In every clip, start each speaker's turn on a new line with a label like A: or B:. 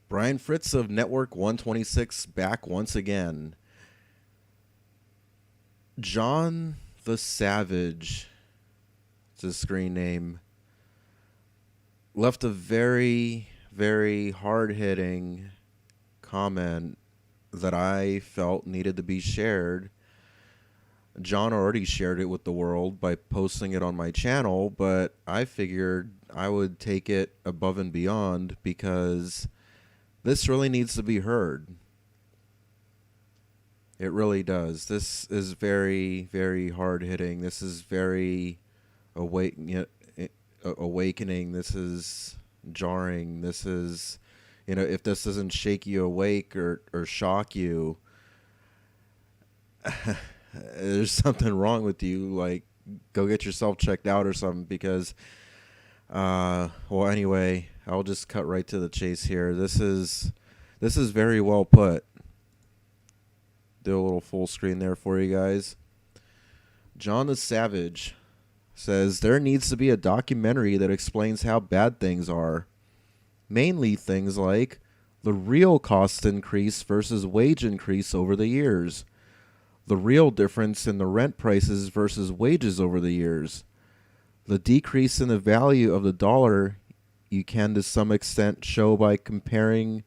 A: Brian Fritz of Network 126 back once again. John the Savage, it's his screen name, left a very, very hard hitting comment that I felt needed to be shared. John already shared it with the world by posting it on my channel, but I figured I would take it above and beyond because this really needs to be heard. It really does. This is very, very hard hitting. This is very awakening. This is jarring. This is, if this doesn't shake you awake or shock you, there's something wrong with you. Like, go get yourself checked out or something because, well, anyway, I'll just cut right to the chase here. This is very well put. Do a little full screen there for you guys. John the Savage says there needs to be a documentary that explains how bad things are. Mainly things like the real cost increase versus wage increase over the years. The real difference in the rent prices versus wages over the years. The decrease in the value of the dollar you can to some extent show by comparing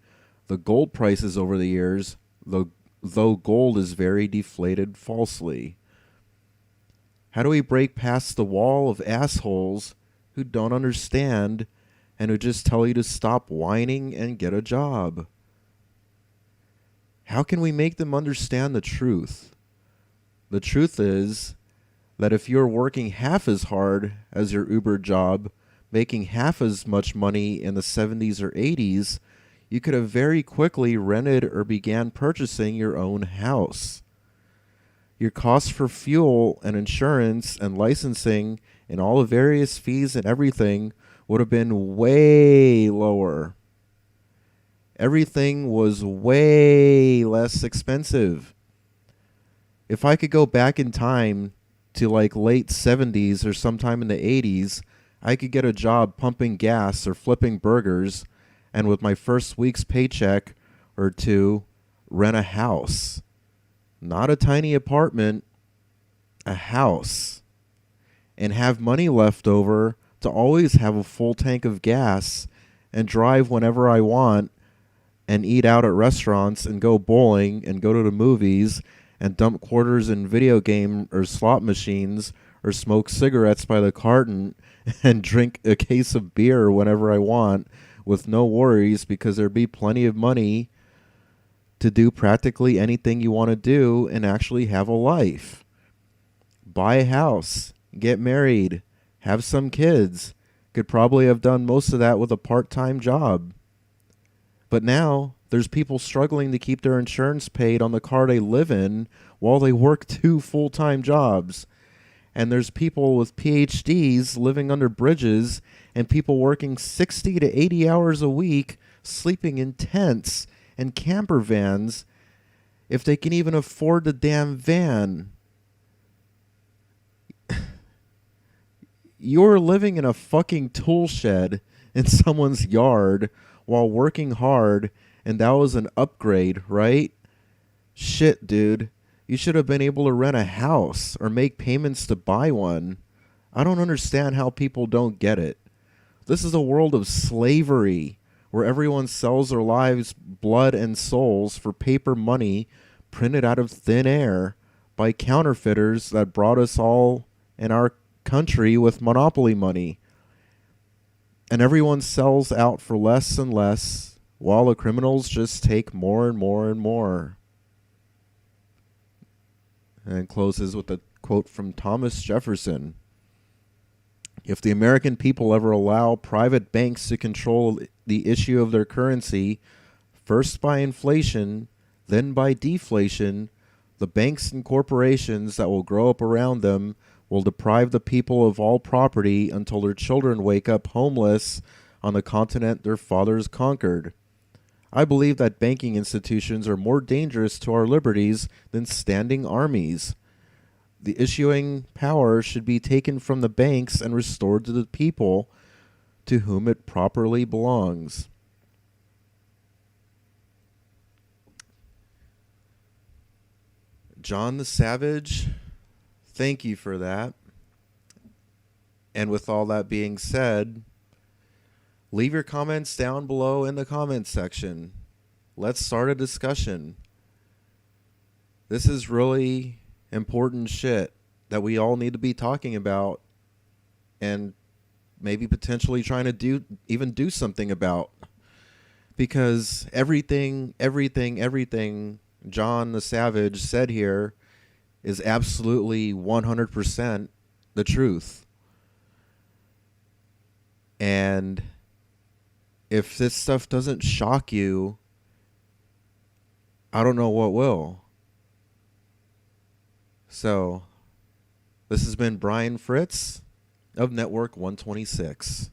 A: the gold prices over the years, though gold is very deflated falsely. How do we break past the wall of assholes who don't understand and who just tell you to stop whining and get a job? How can we make them understand the truth? The truth is that if you're working half as hard as your Uber job, making half as much money in the 70s or 80s, you could have very quickly rented or began purchasing your own house. Your costs for fuel and insurance and licensing and all the various fees and everything would have been way lower. Everything was way less expensive. If I could go back in time to like late 70s or sometime in the 80s, I could get a job pumping gas or flipping burgers, and with my first week's paycheck or two, rent a house. Not a tiny apartment, a house. And have money left over to always have a full tank of gas and drive whenever I want and eat out at restaurants and go bowling and go to the movies and dump quarters in video game or slot machines or smoke cigarettes by the carton and drink a case of beer whenever I want with no worries because there'd be plenty of money to do practically anything you want to do and actually have a life. Buy a house, get married, have some kids. Could probably have done most of that with a part-time job. But now there's people struggling to keep their insurance paid on the car they live in while they work 2 full-time jobs. And there's people with PhDs living under bridges and people working 60 to 80 hours a week, sleeping in tents and camper vans if they can even afford the damn van. You're living in a fucking tool shed in someone's yard while working hard, and that was an upgrade, right? Shit, dude. You should have been able to rent a house or make payments to buy one. I don't understand how people don't get it. This is a world of slavery where everyone sells their lives, blood, and souls for paper money printed out of thin air by counterfeiters that brought us all in our country with monopoly money. And everyone sells out for less and less while the criminals just take more and more and more. And closes with a quote from Thomas Jefferson. If the American people ever allow private banks to control the issue of their currency, first by inflation, then by deflation, the banks and corporations that will grow up around them will deprive the people of all property until their children wake up homeless on the continent their fathers conquered. I believe that banking institutions are more dangerous to our liberties than standing armies. The issuing power should be taken from the banks and restored to the people to whom it properly belongs. John the Savage, thank you for that. And with all that being said, leave your comments down below in the comments section. Let's start a discussion. This is really important shit that we all need to be talking about and maybe potentially trying to do something about. Because everything John the Savage said here is absolutely 100% the truth. And if this stuff doesn't shock you, I don't know what will. So, this has been Brian Fritz of Network 126.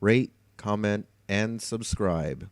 A: Rate, comment, and subscribe.